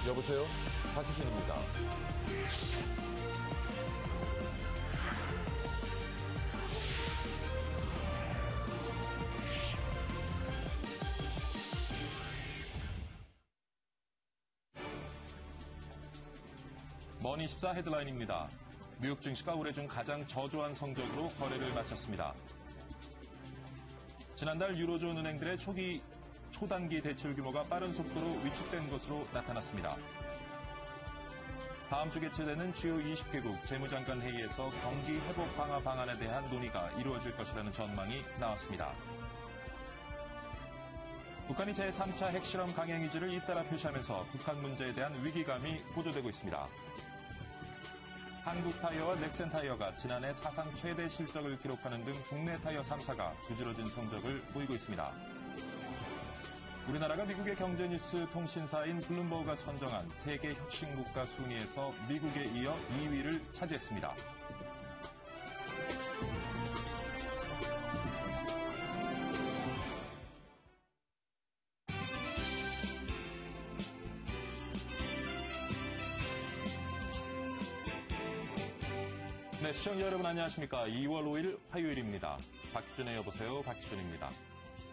여보세요? 박희준입니다. 머니24 헤드라인입니다. 미국 증시가 올해 중 가장 저조한 성적으로 거래를 마쳤습니다. 지난달 유로존 은행들의 초단기 대출 규모가 빠른 속도로 위축된 것으로 나타났습니다. 다음 주 개최되는 주요 20개국 재무장관 회의에서 경기 회복 방화 방안에 대한 논의가 이루어질 것이라는 전망이 나왔습니다. 북한이 제3차 핵실험 강행 의지를 잇따라 표시하면서 북한 문제에 대한 위기감이 고조되고 있습니다. 한국타이어와 넥센타이어가 지난해 사상 최대 실적을 기록하는 등 국내 타이어 3사가 두드러진 성적을 보이고 있습니다. 우리나라가 미국의 경제뉴스 통신사인 블룸버그가 선정한 세계 혁신국가 순위에서 미국에 이어 2위를 차지했습니다. 네, 시청자 여러분 안녕하십니까. 2월 5일 화요일입니다. 박희준의 여보세요. 박희준입니다.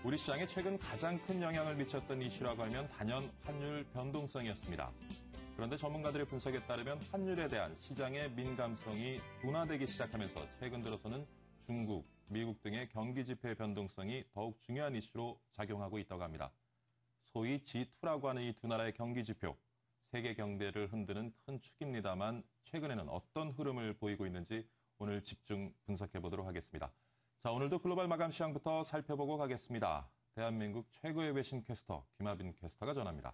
우리 시장에 최근 가장 큰 영향을 미쳤던 이슈라고 하면 단연 환율 변동성이었습니다. 그런데 전문가들의 분석에 따르면 환율에 대한 시장의 민감성이 둔화되기 시작하면서 최근 들어서는 중국, 미국 등의 경기 지표의 변동성이 더욱 중요한 이슈로 작용하고 있다고 합니다. 소위 G2라고 하는 이 두 나라의 경기 지표, 세계 경제를 흔드는 큰 축입니다만 최근에는 어떤 흐름을 보이고 있는지 오늘 집중 분석해 보도록 하겠습니다. 자, 오늘도 글로벌 마감 시황부터 살펴보고 가겠습니다. 대한민국 최고의 외신 캐스터 김하빈 캐스터가 전합니다.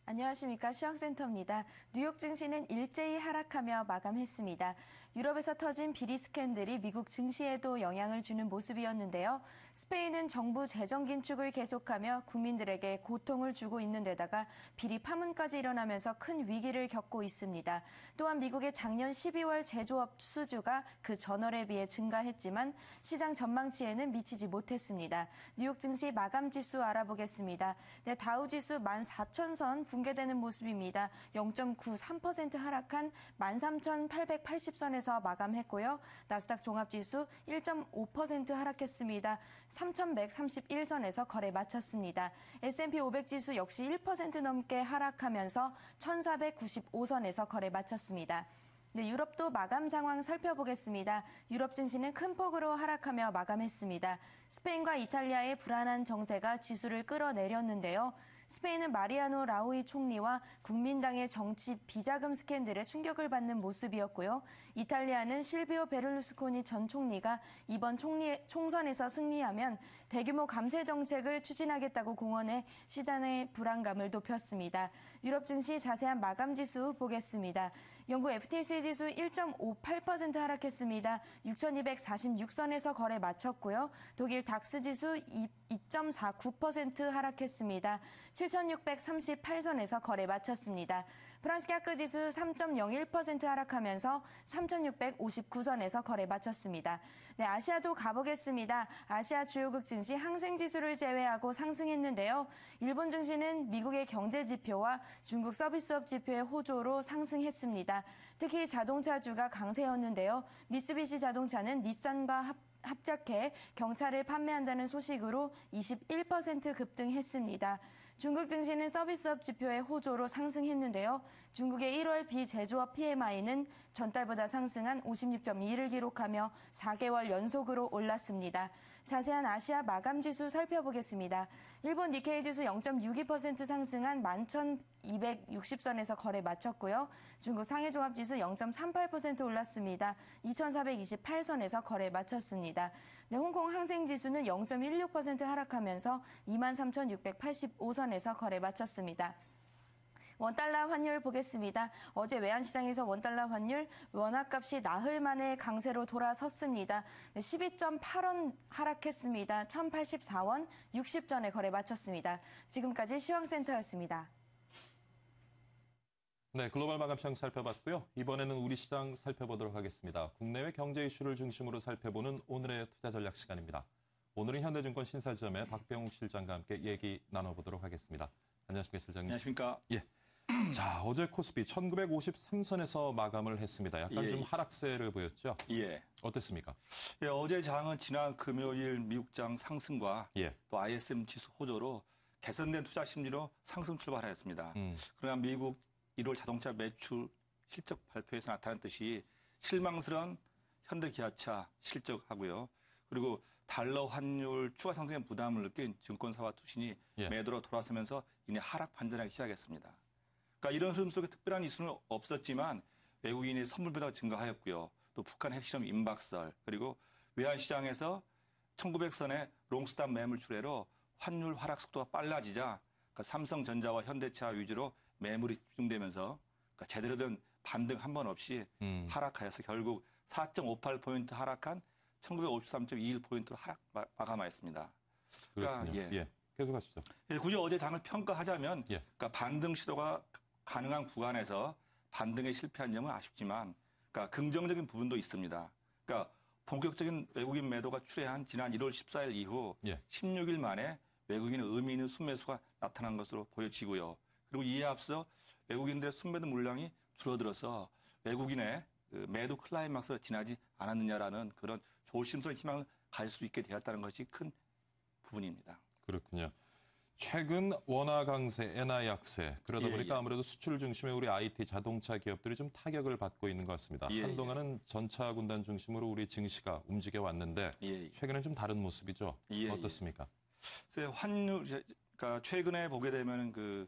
안녕하십니까. 시황센터입니다. 뉴욕 증시는 일제히 하락하며 마감했습니다. 유럽에서 터진 비리 스캔들이 미국 증시에도 영향을 주는 모습이었는데요. 스페인은 정부 재정 긴축을 계속하며 국민들에게 고통을 주고 있는 데다가 비리 파문까지 일어나면서 큰 위기를 겪고 있습니다. 또한 미국의 작년 12월 제조업 수주가 그 전월에 비해 증가했지만 시장 전망치에는 미치지 못했습니다. 뉴욕 증시 마감 지수 알아보겠습니다. 네, 다우 지수 14,000선 붕괴되는 모습입니다. 0.93% 하락한 13,880선에서 마감했고요. 나스닥 종합지수 1.5% 하락했습니다. 3,131선에서 거래 마쳤습니다. S&P 500지수 역시 1% 넘게 하락하면서 1,495선에서 거래 마쳤습니다. 네, 유럽도 마감 상황 살펴보겠습니다. 유럽 증시는 큰 폭으로 하락하며 마감했습니다. 스페인과 이탈리아의 불안한 정세가 지수를 끌어내렸는데요. 스페인은 마리아노 라우이 총리와 국민당의 정치 비자금 스캔들에 충격을 받는 모습이었고요. 이탈리아는 실비오 베를루스코니 전 총리가 이번 총선에서 승리하면 대규모 감세 정책을 추진하겠다고 공언해 시장의 불안감을 높였습니다. 유럽 증시 자세한 마감 지수 보겠습니다. 영국 FTSE 지수 1.58% 하락했습니다. 6,246선에서 거래 마쳤고요. 독일 닥스 지수 2.49% 하락했습니다. 7,638선에서 거래 마쳤습니다. 프랑스 CAC 지수 3.01% 하락하면서 3,659선에서 거래 마쳤습니다. 네, 아시아도 가보겠습니다. 아시아 주요국 증시 항생지수를 제외하고 상승했는데요. 일본 증시는 미국의 경제 지표와 중국 서비스업 지표의 호조로 상승했습니다. 특히 자동차주가 강세였는데요. 미쓰비시 자동차는 닛산과 합작해 경차를 판매한다는 소식으로 21% 급등했습니다. 중국 증시는 서비스업 지표의 호조로 상승했는데요. 중국의 1월 비제조업 PMI는 전달보다 상승한 56.2를 기록하며 4개월 연속으로 올랐습니다. 자세한 아시아 마감 지수 살펴보겠습니다. 일본 니케이 지수 0.62% 상승한 11,260선에서 거래 마쳤고요. 중국 상해 종합 지수 0.38% 올랐습니다. 2,428선에서 거래 마쳤습니다. 네, 홍콩 항생 지수는 0.16% 하락하면서 23,685선에서 거래 마쳤습니다. 원달러 환율 보겠습니다. 어제 외환시장에서 원달러 환율 원화값이 나흘 만에 강세로 돌아섰습니다. 12.8원 하락했습니다. 1,084원 60전에 거래 마쳤습니다. 지금까지 시황센터였습니다. 네, 글로벌 마감 시장 살펴봤고요. 이번에는 우리 시장 살펴보도록 하겠습니다. 국내외 경제 이슈를 중심으로 살펴보는 오늘의 투자 전략 시간입니다. 오늘은 현대증권 신사지점의 박병욱 실장과 함께 얘기 나눠보도록 하겠습니다. 안녕하십니까, 실장님. 안녕하십니까. 예. 자, 어제 코스피 1953선에서 마감을 했습니다. 약간 예. 좀 하락세를 보였죠? 예. 어땠습니까? 예, 어제 장은 지난 금요일 미국장 상승과 예. 또 ISM 지수 호조로 개선된 투자 심리로 상승 출발하였습니다. 그러나 미국 1월 자동차 매출 실적 발표에서 나타났듯이 실망스러운 현대기아차 실적하고요. 그리고 달러 환율 추가 상승의 부담을 느낀 증권사와 투신이 예. 매도로 돌아서면서 이내 하락 반전하기 시작했습니다. 그러니까 이런 흐름 속에 특별한 이슈는 없었지만 외국인의 선물 배달가 증가하였고요. 또 북한 핵실험 임박설 그리고 외환시장에서 1900선의 롱스탑 매물 출회로 환율 하락 속도가 빨라지자 그러니까 삼성전자와 현대차 위주로 매물이 집중되면서 그러니까 제대로 된 반등 한 번 없이 하락하여서 결국 4.58포인트 하락한 1953.21포인트로 하락 마감하였습니다. 그러니까 그렇군요. 예. 계속하시죠. 예, 굳이 어제 장을 평가하자면 예. 그러니까 반등 시도가 가능한 구간에서 반등에 실패한 점은 아쉽지만 그러니까 긍정적인 부분도 있습니다. 그러니까 본격적인 외국인 매도가 출회한 지난 1월 14일 이후 예. 16일 만에 외국인의 의미 있는 순매수가 나타난 것으로 보여지고요. 그리고 이에 앞서 외국인들의 순매도 물량이 줄어들어서 외국인의 그 매도 클라이막스를 지나지 않았느냐라는 그런 조심스러운 희망을 가질 수 있게 되었다는 것이 큰 부분입니다. 그렇군요. 최근 원화 강세, 엔화 약세 그러다 예, 보니까 예. 아무래도 수출 중심의 우리 IT 자동차 기업들이 좀 타격을 받고 있는 것 같습니다. 예, 한동안은 전차 군단 중심으로 우리 증시가 움직여 왔는데 예. 최근엔 좀 다른 모습이죠. 예, 어떻습니까? 그래서 환율, 그러니까 최근에 보게 되면은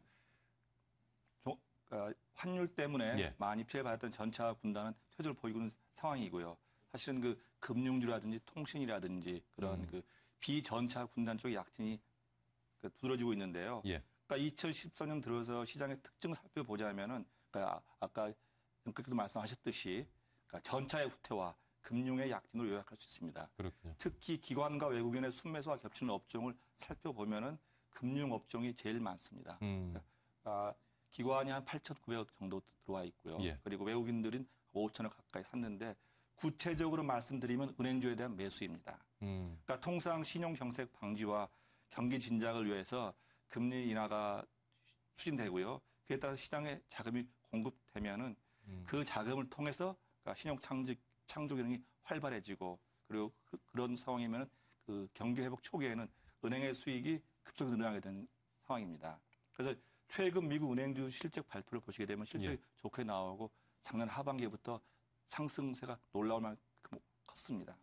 환율 때문에 예. 많이 피해받았던 전차 군단은 퇴조를 보이고 있는 상황이고요. 사실은 그 금융주라든지 통신이라든지 그런 그 비전차 군단 쪽의 약진이 두드러지고 있는데요. 예. 그러니까 2014년 들어서 시장의 특징을 살펴보자면은 그러니까 아까 영께도 말씀하셨듯이 그러니까 전차의 후퇴와 금융의 약진으로 요약할 수 있습니다. 그렇군요. 특히 기관과 외국인의 순매수와 겹치는 업종을 살펴보면은 금융 업종이 제일 많습니다. 기관이 한 8,900억 정도 들어와 있고요. 예. 그리고 외국인들은 5천억 가까이 샀는데 구체적으로 말씀드리면 은행주에 대한 매수입니다. 그러니까 통상 신용 경색 방지와 경기 진작을 위해서 금리 인하가 추진되고요. 그에 따라서 시장에 자금이 공급되면은 그 자금을 통해서 그러니까 신용 창조 기능이 활발해지고 그리고 그런 상황이면 그 경기 회복 초기에는 은행의 수익이 급속히 늘어나게 되는 상황입니다. 그래서 최근 미국 은행주 실적 발표를 보시게 되면 실적이 좋게 나오고 작년 하반기부터 상승세가 놀라울 만큼 컸습니다.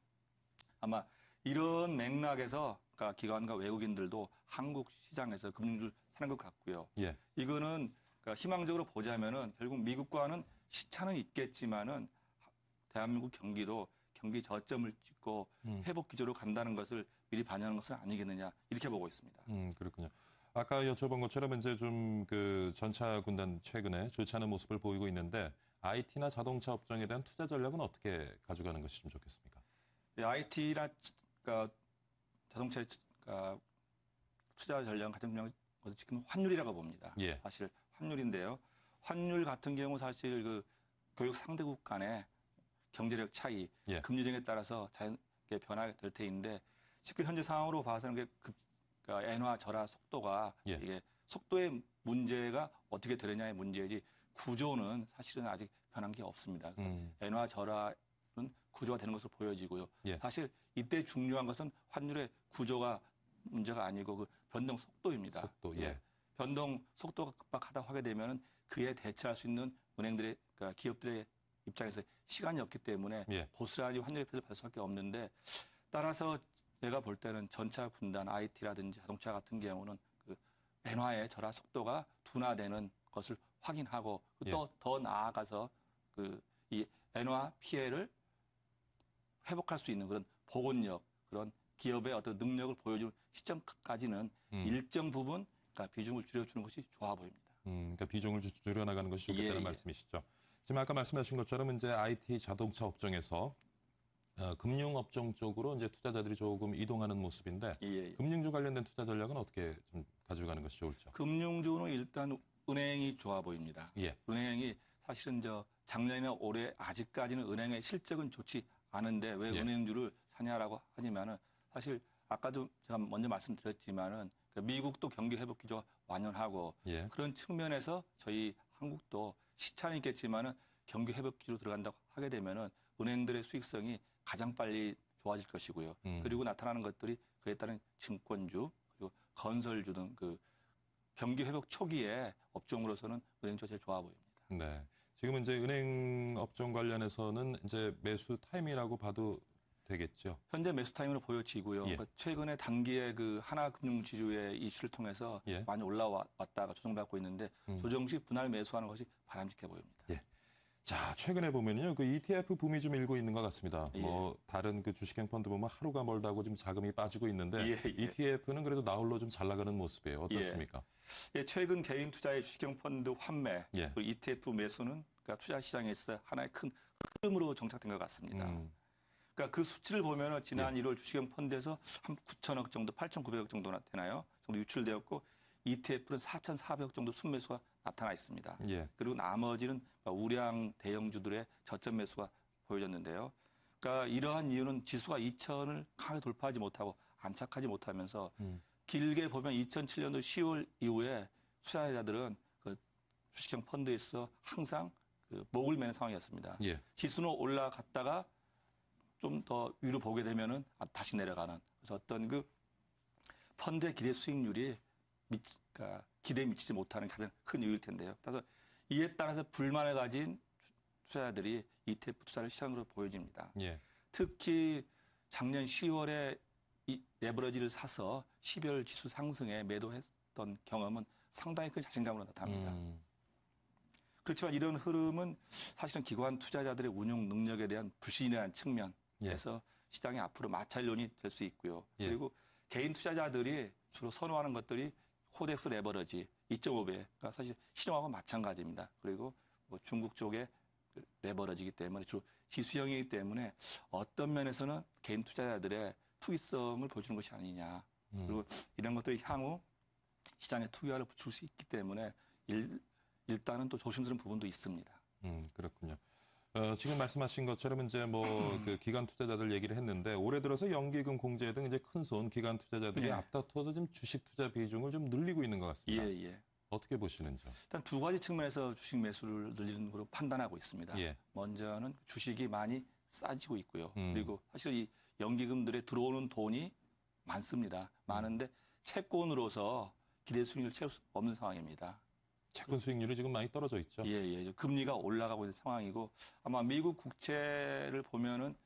아마 이런 맥락에서 그러니까 기관과 외국인들도 한국 시장에서 금융주를 사는 것 같고요. 예. 이거는 그러니까 희망적으로 보자면은 결국 미국과는 시차는 있겠지만은 대한민국 경기도 경기 저점을 찍고 회복 기조로 간다는 것을 미리 반영하는 것은 아니겠느냐 이렇게 보고 있습니다. 그렇군요. 아까 여쭤본 것처럼 이제 좀 그 전차 군단 최근에 좋지 않은 모습을 보이고 있는데 IT나 자동차 업종에 대한 투자 전략은 어떻게 가져가는 것이 좀 좋겠습니까? IT나 그러니까 자동차 투자 전략 가장 중요한 것은 지금 환율이라고 봅니다. 예. 사실 환율인데요. 환율 같은 경우 사실 그 교육 상대국 간의 경제력 차이, 예. 금리 등에 따라서 자연스럽게 변화가 될 테인데 지금 현재 상황으로 봐서는 그러니까 엔화 절하 속도가 이게 속도의 문제가 어떻게 되느냐의 문제이지 구조는 사실은 아직 변한 게 없습니다. 엔화 절하는 구조가 되는 것으로 보여지고요. 예. 사실 이때 중요한 것은 환율의 구조가 문제가 아니고 그 변동 속도입니다. 속도, 예. 변동 속도가 급박하다 하게 되면은 그에 대처할 수 있는 은행들의 그러니까 기업들의 입장에서 시간이 없기 때문에 고스란히 환율의 피해를 받을 수밖에 없는데 따라서 제가 볼 때는 전차 군단 IT라든지 자동차 같은 경우는 그 엔화의 절하 속도가 둔화되는 것을 확인하고 또 더 나아가서 그 이 엔화 피해를 회복할 수 있는 그런 복원력, 그런 기업의 어떤 능력을 보여주는 시점까지는 일정 부분 그러니까 비중을 줄여주는 것이 좋아 보입니다. 그러니까 비중을 줄여나가는 것이 좋겠다는 말씀이시죠. 지금 아까 말씀하신 것처럼 이제 IT 자동차 업종에서 금융업종 쪽으로 이제 투자자들이 조금 이동하는 모습인데 금융주 관련된 투자 전략은 어떻게 좀 가져가는 것이 좋을죠? 금융주는 일단 은행이 좋아 보입니다. 은행이 사실은 작년이나 올해 아직까지는 은행의 실적은 좋지 않은데 왜 은행주를 사냐라고 하지만은 사실 아까도 제가 먼저 말씀드렸지만은 그러니까 미국도 경기 회복 기조가 완연하고 예. 그런 측면에서 저희 한국도 시차는 있겠지만은 경기 회복 기조로 들어간다고 하게 되면은 은행들의 수익성이 가장 빨리 좋아질 것이고요. 그리고 나타나는 것들이 그에 따른 증권주 그리고 건설주 등 그 경기 회복 초기에 업종으로서는 은행주가 제일 좋아 보입니다. 네. 지금은 이제 은행 업종 관련해서는 이제 매수 타임이라고 봐도 되겠죠. 현재 매수 타임으로 보여지고요. 예. 그러니까 최근에 단기에 그 하나금융지주의 이슈를 통해서 예. 많이 올라왔다가 조정받고 있는데 조정식 분할 매수하는 것이 바람직해 보입니다. 예. 자, 최근에 보면요, 그 ETF 붐이 좀 일고 있는 것 같습니다. 예. 뭐 다른 그 주식형 펀드 보면 하루가 멀다고 지금 자금이 빠지고 있는데 예, 예. ETF는 그래도 나홀로 좀 잘 나가는 모습이에요. 어떻습니까? 예, 최근 개인 투자의 주식형 펀드 환매, 예. 그리고 ETF 매수는 그러니까 투자 시장에 있어 하나의 큰 흐름으로 정착된 것 같습니다. 그러니까 그 수치를 보면은 지난 1월 주식형 펀드에서 한 9천억 정도, 8,900억 정도나 되나요? 정도 유출되었고 ETF는 4,400억 정도 순매수가 나타나 있습니다. 예. 그리고 나머지는 우량 대형주들의 저점 매수가 보여졌는데요. 그러니까 이러한 이유는 지수가 2,000을 강하게 돌파하지 못하고 안착하지 못하면서 길게 보면 2007년도 10월 이후에 투자자들은 그 주식형 펀드에서 항상 그 목을 매는 상황이었습니다. 예. 지수는 올라갔다가 좀 더 위로 보게 되면은 다시 내려가는. 그래서 어떤 그 펀드의 기대 수익률이 그러니까 기대에 미치지 못하는 가장 큰 이유일 텐데요. 그래서 이에 따라서 불만을 가진 투자자들이 ETF 투자를 시장으로 보여집니다. 예. 특히 작년 10월에 이 레버리지를 사서 12월 지수 상승에 매도했던 경험은 상당히 큰 자신감으로 나타납니다. 그렇지만 이런 흐름은 사실은 기관 투자자들의 운용 능력에 대한 불신이라는 측면에서 시장이 앞으로 마찰론이 될 수 있고요. 예. 그리고 개인 투자자들이 주로 선호하는 것들이 코덱스 레버리지 2.5배, 그러니까 사실 신용하고 마찬가지입니다. 그리고 뭐 중국 쪽의 레버리지이기 때문에 주로 지수형이기 때문에 어떤 면에서는 개인 투자자들의 투기성을 보여주는 것이 아니냐. 그리고 이런 것들이 향후 시장에 투기화를 붙일 수 있기 때문에 일단은 또 조심스러운 부분도 있습니다. 그렇군요. 지금 말씀하신 것처럼 이제 뭐 그 기관 투자자들 얘기를 했는데 올해 들어서 연기금 공제 등 이제 큰손 기관 투자자들이 네. 앞다투어서 지금 주식 투자 비중을 좀 늘리고 있는 것 같습니다. 예, 예. 어떻게 보시는지요? 일단 두 가지 측면에서 주식 매수를 늘리는 것으로 판단하고 있습니다. 예. 먼저는 주식이 많이 싸지고 있고요. 그리고 사실 이 연기금들에 들어오는 돈이 많습니다. 많은데 채권으로서 기대 수익률을 채울 수 없는 상황입니다. 채권 수익률이 지금 많이 떨어져 있죠. 예, 예. 금리가 올라가고 있는 상황이고 아마 미국 국채를 보면은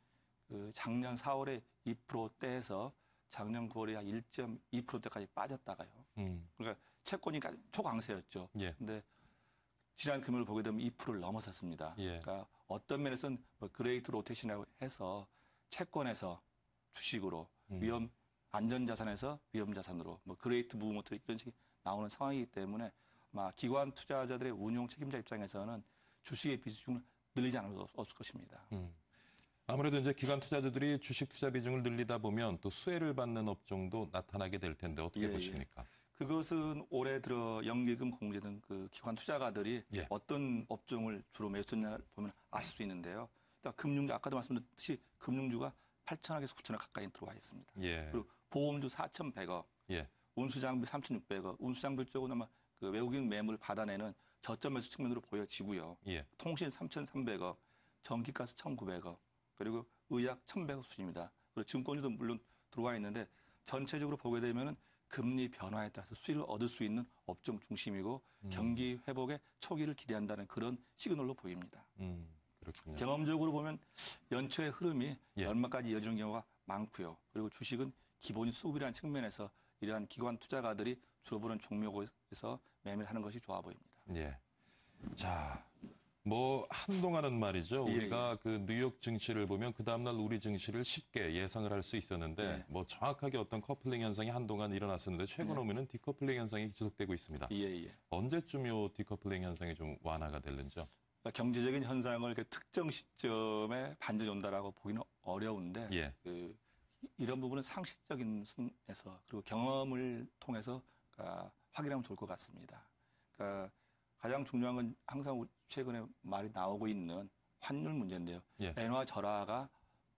그 작년 4월에 2%대에서 작년 9월에 한 1.2%대까지 빠졌다가요. 그러니까 채권이 초강세였죠. 예. 근데 지난 금요일 보게 되면 2%를 넘어섰습니다. 예. 그러니까 어떤 면에서는 뭐 그레이트 로테이션이라고 해서 채권에서 주식으로 안전자산에서 위험자산으로 뭐 그레이트 무브먼트 이런 식이 나오는 상황이기 때문에 아마 기관 투자자들의 운용 책임자 입장에서는 주식의 비중을 늘리지 않을 수 없을 것입니다. 아무래도 이제 기관 투자자들이 주식 투자 비중을 늘리다 보면 또 수혜를 받는 업종도 나타나게 될 텐데 어떻게 예, 보십니까? 그것은 올해 들어 연기금 공제 등 그 기관 투자가들이 예. 어떤 업종을 주로 매수했냐를 보면 아실 수 있는데요. 일단 금융주 아까도 말씀드렸듯이 금융주가 8천억에서 9천억 가까이 들어와 있습니다. 예. 그리고 보험주 4,100억, 예. 운수장비 3,600억, 운수장비 쪽은 아마 그 외국인 매물을 받아내는 저점 매수 측면으로 보여지고요. 예. 통신 3,300억, 전기가스 1,900억, 그리고 의약 1,100억 수준입니다. 그리고 증권주도 물론 들어와 있는데 전체적으로 보게 되면은 금리 변화에 따라서 수익을 얻을 수 있는 업종 중심이고 경기 회복의 초기를 기대한다는 그런 시그널로 보입니다. 그렇군요. 경험적으로 보면 연초의 흐름이 예. 연말까지 이어지는 경우가 많고요. 그리고 주식은 기본이 수급이라는 측면에서 이러한 기관 투자가들이 주로 보는 종목에서 매매를 하는 것이 좋아 보입니다. 예. 자, 뭐 한동안은 말이죠. 예, 우리가 그 뉴욕 증시를 보면 그 다음날 우리 증시를 쉽게 예상을 할 수 있었는데 예. 뭐 정확하게 어떤 커플링 현상이 한동안 일어났었는데 최근 오면은 디커플링 현상이 지속되고 있습니다. 예, 예. 언제쯤 요 디커플링 현상이 좀 완화가 될는지요? 그러니까 경제적인 현상을 이렇게 특정 시점에 반전이 온다라고 보기는 어려운데 예. 이런 부분은 상식적인 순에서 그리고 경험을 통해서 확인하면 좋을 것 같습니다. 그러니까 가장 중요한 건 항상 최근에 말이 나오고 있는 환율 문제인데요. 예. 엔화 절하가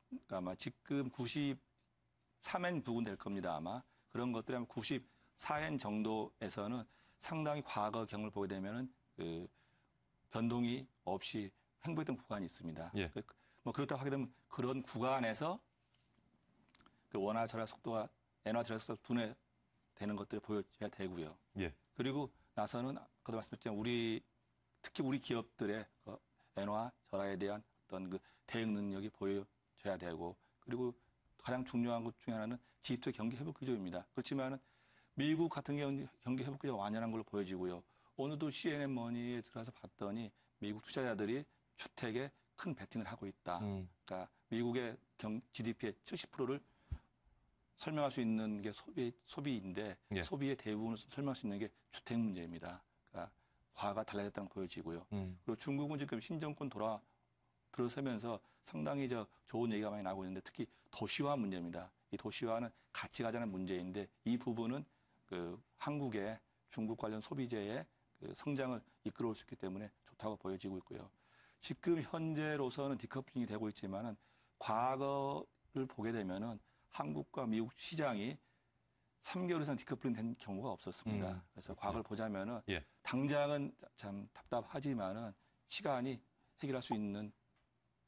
그러니까 아마 지금 93엔 부근 될 겁니다. 아마 그런 것들이 아마 93 4엔 정도에서는 상당히 과거 경을 보게 되면은 그 변동이 없이 횡보했던 구간이 있습니다. 예. 뭐 그렇다고 하게 되면 그런 구간에서 그 원화 절하 속도가 엔화 절하 속도가 둔화되는 것들을 보여줘야 되고요. 예. 그리고 나서는 아까도 말씀드렸지만 특히 우리 기업들의 그 엔화 절하에 대한 어떤 그 대응 능력이 보여줘야 되고, 그리고 가장 중요한 것 중에 하나는 G2의 경기 회복 기조입니다. 그렇지만은 미국 같은 경우 경기 회복 기조가 완연한 걸로 보여지고요. 오늘도 CNN 머니에 들어가서 봤더니 미국 투자자들이 주택에 큰 베팅을 하고 있다. 그러니까 미국의 GDP의 70%를 설명할 수 있는 게 소비인데 예. 소비의 대부분을 설명할 수 있는 게 주택 문제입니다. 그러니까 과가 달라졌다는 거 보여지고요. 그리고 중국은 지금 신정권 들어서면서 상당히 좋은 얘기가 많이 나오고 있는데 특히 도시화 문제입니다. 이 도시화는 같이 가자는 문제인데 이 부분은 그 한국의 중국 관련 소비재의 그 성장을 이끌어올 수 있기 때문에 좋다고 보여지고 있고요. 지금 현재로서는 디커플링이 되고 있지만은 과거를 보게 되면은 한국과 미국 시장이 3개월 이상 디커플링 된 경우가 없었습니다. 그래서 과거를 보자면은 예. 당장은 참 답답하지만은 시간이 해결할 수 있는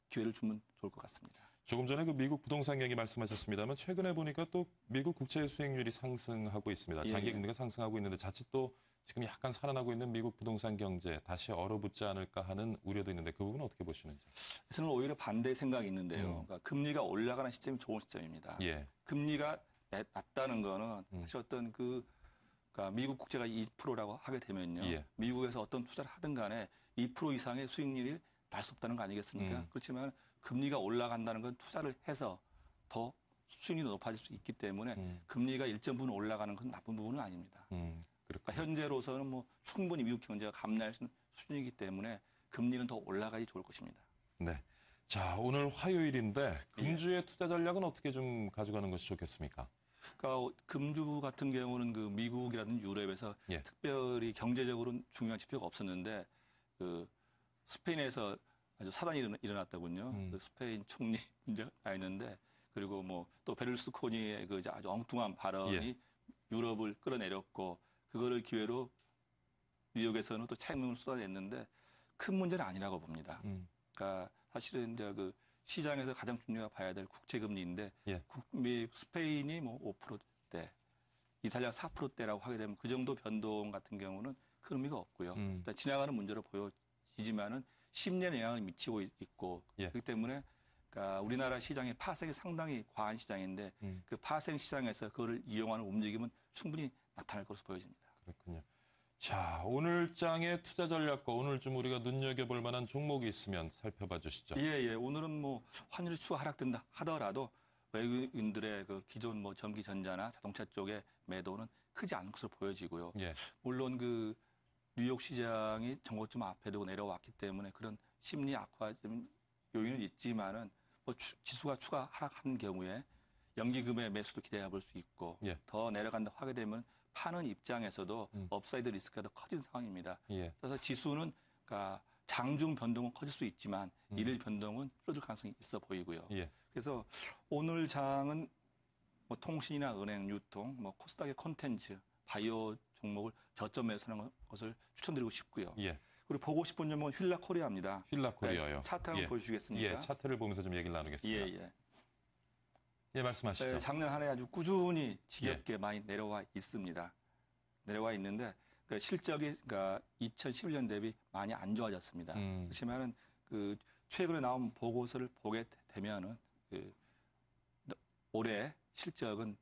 기회를 주면 좋을 것 같습니다. 조금 전에 그 미국 부동산 경기 말씀하셨습니다만 최근에 보니까 또 미국 국채 수익률이 상승하고 있습니다. 장기 금리가 상승하고 있는데 자칫 또 지금 약간 살아나고 있는 미국 부동산 경제 다시 얼어붙지 않을까 하는 우려도 있는데 그 부분은 어떻게 보시는지? 저는 오히려 반대 생각이 있는데요. 그러니까 금리가 올라가는 시점이 좋은 시점입니다. 예. 금리가 낮다는 거는 사실 어떤 그러니까 미국 국채가 2%라고 하게 되면요. 예. 미국에서 어떤 투자를 하든 간에 2% 이상의 수익률이 날 수 없다는 거 아니겠습니까? 그렇지만 금리가 올라간다는 건 투자를 해서 더 수익률이 높아질 수 있기 때문에 금리가 일정 부분 올라가는 건 나쁜 부분은 아닙니다. 그러니까 현재로서는 뭐 충분히 미국 경제가 감내할 수 있는 수준이기 때문에 금리는 더 올라가야 좋을 것입니다. 네. 자, 오늘 화요일인데 금주의 투자 전략은 어떻게 좀 가져가는 것이 좋겠습니까? 그러니까 금주 같은 경우는 그 미국이라든지 유럽에서 예. 특별히 경제적으로 중요한 지표가 없었는데 그 스페인에서 아주 사단이 일어났더군요. 그 스페인 총리 문제가 나 있는데 그리고 뭐 또 베를루스코니의 그 아주 엉뚱한 발언이 예. 유럽을 끌어내렸고 그거를 기회로 뉴욕에서는 또 차익을 쏟아냈는데 큰 문제는 아니라고 봅니다. 그러니까 사실은 이제 그 시장에서 가장 중요하게 봐야 될 국채 금리인데 예. 스페인이 뭐 5%대, 이탈리아 4%대라고 하게 되면 그 정도 변동 같은 경우는 큰 의미가 없고요. 일단 지나가는 문제로 보여지지만은 10년에 영향을 미치고 있고 예. 그렇기 때문에 그러니까 우리나라 시장의 파생이 상당히 과한 시장인데 그 파생 시장에서 그거를 이용하는 움직임은 충분히 나타날 것으로 보여집니다. 그렇군요. 자, 오늘 장의 투자 전략과 오늘 좀 우리가 눈여겨볼 만한 종목이 있으면 살펴봐 주시죠. 예. 오늘은 뭐 환율이 추가 하락된다 하더라도 외국인들의 그 기존 뭐 전기 전자나 자동차 쪽의 매도는 크지 않은 것으로 보여지고요. 예. 물론 그 뉴욕 시장이 정고점 앞에 두고 내려왔기 때문에 그런 심리 악화 좀 요인은 있지만은 뭐 지수가 추가 하락한 경우에 연기금의 매수도 기대해 볼 수 있고 예. 더 내려간다 하게 되면 파는 입장에서도 업사이드 리스크가 더 커진 상황입니다. 예. 그래서 지수는 그러니까 장중 변동은 커질 수 있지만 일일 변동은 줄어들 가능성이 있어 보이고요. 예. 그래서 오늘 장은 뭐 통신이나 은행, 유통, 뭐 코스닥의 콘텐츠, 바이오 종목을 저점 매수하는 것을 추천드리고 싶고요. 예. 그리고 보고 싶은 점은 휠라 코리아입니다. 휠라 코리아요. 차트 한번 보여주시겠습니까? 예, 차트를 보면서 좀 얘기를 나누겠습니다. 예, 말씀하시죠. 네, 작년 한 해 아주 꾸준히 지겹게 많이 내려와 있습니다. 내려와 있는데 그 실적이 그러니까 2011년 대비 많이 안 좋아졌습니다. 그렇지만은 그 최근에 나온 보고서를 보게 되면은 그 올해 실적은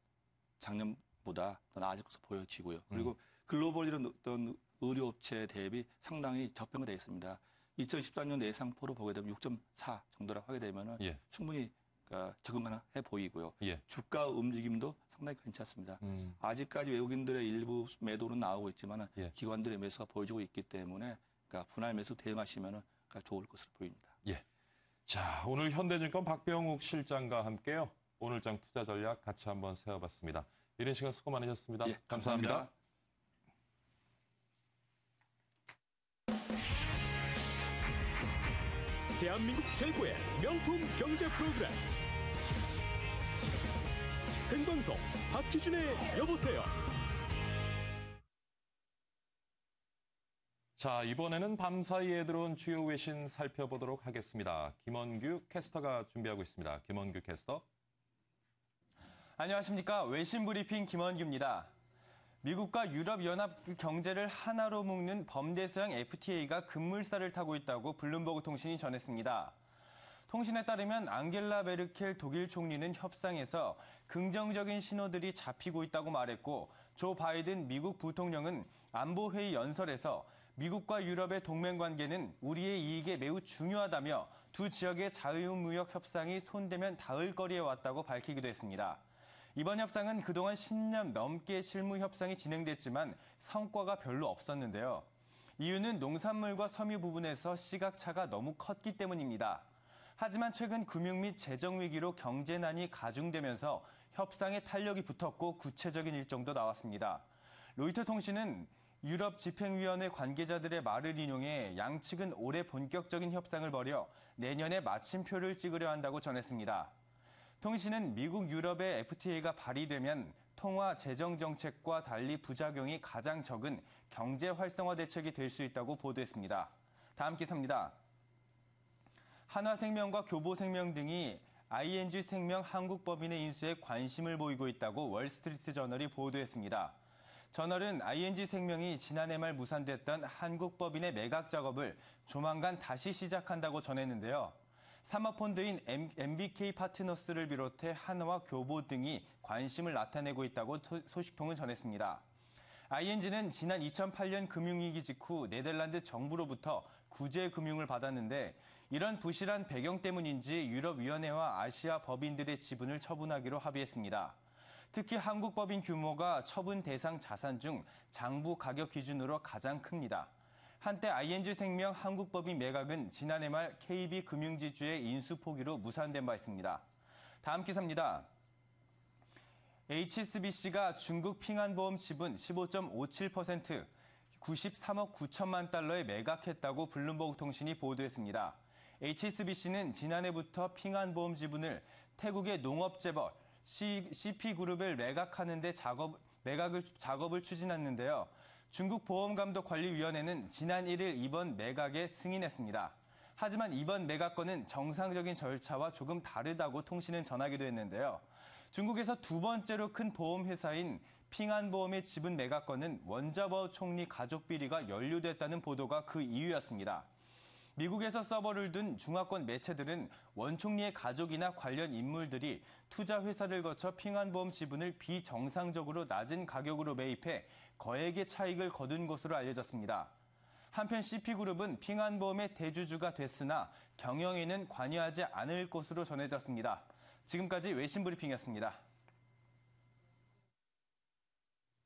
작년보다 더 나아질 것으로 보여지고요. 그리고 글로벌 이런 어떤 의료업체 대비 상당히 저평가되어 있습니다. 2014년 예상포로 보게 되면 6.4 정도라고 하게 되면은 예. 충분히 그러니까 적응 가능해 보이고요. 예. 주가 움직임도 상당히 괜찮습니다. 아직까지 외국인들의 일부 매도는 나오고 있지만 예. 기관들의 매수가 보여지고 있기 때문에 그러니까 분할 매수 대응하시면 그러니까 좋을 것으로 보입니다. 예. 자, 오늘 현대증권 박병욱 실장과 함께요. 오늘 장 투자 전략 같이 한번 세워봤습니다. 이런 시간 수고 많으셨습니다. 예, 감사합니다. 대한민국 최고의 명품 경제 프로그램 생방송 박희준의 여보세요. 자, 이번에는 밤사이에 들어온 주요 외신 살펴보도록 하겠습니다. 김원규 캐스터가 준비하고 있습니다. 김원규 캐스터. 안녕하십니까. 외신 브리핑 김원규입니다. 미국과 유럽연합 경제를 하나로 묶는 범대서양 FTA가 급물살을 타고 있다고 블룸버그 통신이 전했습니다. 통신에 따르면 앙겔라 메르켈 독일 총리는 협상에서 긍정적인 신호들이 잡히고 있다고 말했고, 조 바이든 미국 부통령은 안보회의 연설에서 미국과 유럽의 동맹 관계는 우리의 이익에 매우 중요하다며 두 지역의 자유무역 협상이 손대면 닿을 거리에 왔다고 밝히기도 했습니다. 이번 협상은 그동안 10년 넘게 실무 협상이 진행됐지만 성과가 별로 없었는데요. 이유는 농산물과 섬유 부분에서 시각차가 너무 컸기 때문입니다. 하지만 최근 금융 및 재정 위기로 경제난이 가중되면서 협상에 탄력이 붙었고 구체적인 일정도 나왔습니다. 로이터 통신은 유럽 집행위원회 관계자들의 말을 인용해 양측은 올해 본격적인 협상을 벌여 내년에 마침표를 찍으려 한다고 전했습니다. 통신은 미국 유럽의 FTA가 발의되면 통화 재정 정책과 달리 부작용이 가장 적은 경제 활성화 대책이 될 수 있다고 보도했습니다. 다음 기사입니다. 한화생명과 교보생명 등이 ING생명 한국법인의 인수에 관심을 보이고 있다고 월스트리트저널이 보도했습니다. 저널은 ING생명이 지난해 말 무산됐던 한국법인의 매각 작업을 조만간 다시 시작한다고 전했는데요. 사모펀드인 MBK 파트너스를 비롯해 한화와 교보 등이 관심을 나타내고 있다고 소식통은 전했습니다. ING는 지난 2008년 금융위기 직후 네덜란드 정부로부터 구제 금융을 받았는데 이런 부실한 배경 때문인지 유럽위원회와 아시아 법인들의 지분을 처분하기로 합의했습니다. 특히 한국 법인 규모가 처분 대상 자산 중 장부 가격 기준으로 가장 큽니다. 한때 ING생명 한국법인 매각은 지난해 말 KB금융지주의 인수 포기로 무산된 바 있습니다. 다음 기사입니다. HSBC가 중국 핑안보험 지분 15.57%, 93억 9천만 달러에 매각했다고 블룸버그 통신이 보도했습니다. HSBC는 지난해부터 핑안보험 지분을 태국의 농업재벌 CP그룹을 매각하는 데 작업을 추진했는데요. 중국 보험감독관리위원회는 지난 1일 이번 매각에 승인했습니다. 하지만 이번 매각건은 정상적인 절차와 조금 다르다고 통신은 전하기도 했는데요. 중국에서 두 번째로 큰 보험회사인 핑안보험의 지분 매각건은 원자버 총리 가족 비리가 연루됐다는 보도가 그 이유였습니다. 미국에서 서버를 둔 중화권 매체들은 원 총리의 가족이나 관련 인물들이 투자 회사를 거쳐 핑안보험 지분을 비정상적으로 낮은 가격으로 매입해 거액의 차익을 거둔 것으로 알려졌습니다. 한편 CP그룹은 핑안보험의 대주주가 됐으나 경영에는 관여하지 않을 것으로 전해졌습니다. 지금까지 외신브리핑이었습니다.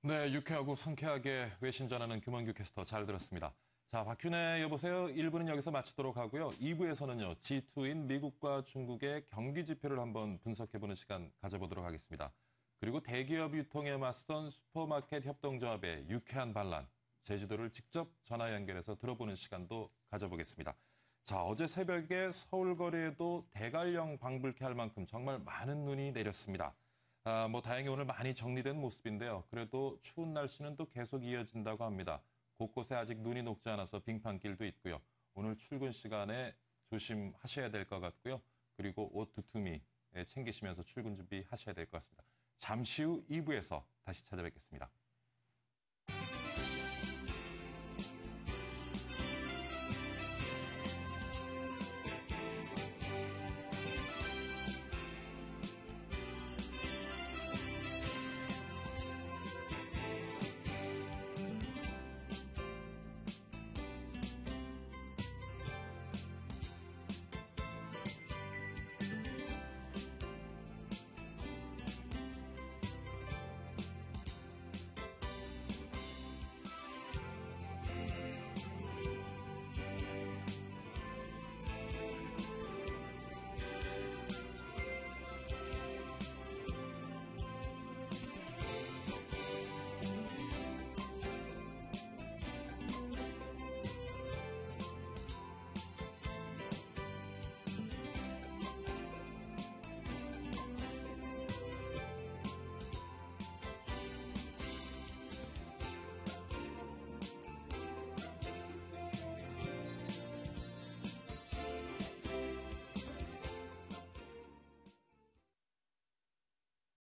네, 유쾌하고 상쾌하게 외신 전하는 김원규 캐스터 잘 들었습니다. 자, 박균의 여보세요. 1부는 여기서 마치도록 하고요. 2부에서는요. G2인 미국과 중국의 경기 지표를 한번 분석해보는 시간 가져보도록 하겠습니다. 그리고 대기업 유통에 맞선 슈퍼마켓 협동조합의 유쾌한 반란, 제주도를 직접 전화 연결해서 들어보는 시간도 가져보겠습니다. 자, 어제 새벽에 서울 거리에도 대관령 방불케 할 만큼 정말 많은 눈이 내렸습니다. 다행히 오늘 많이 정리된 모습인데요. 그래도 추운 날씨는 또 계속 이어진다고 합니다. 곳곳에 아직 눈이 녹지 않아서 빙판길도 있고요. 오늘 출근 시간에 조심하셔야 될 것 같고요. 그리고 옷 두툼이 챙기시면서 출근 준비하셔야 될 것 같습니다. 잠시 후 2부에서 다시 찾아뵙겠습니다.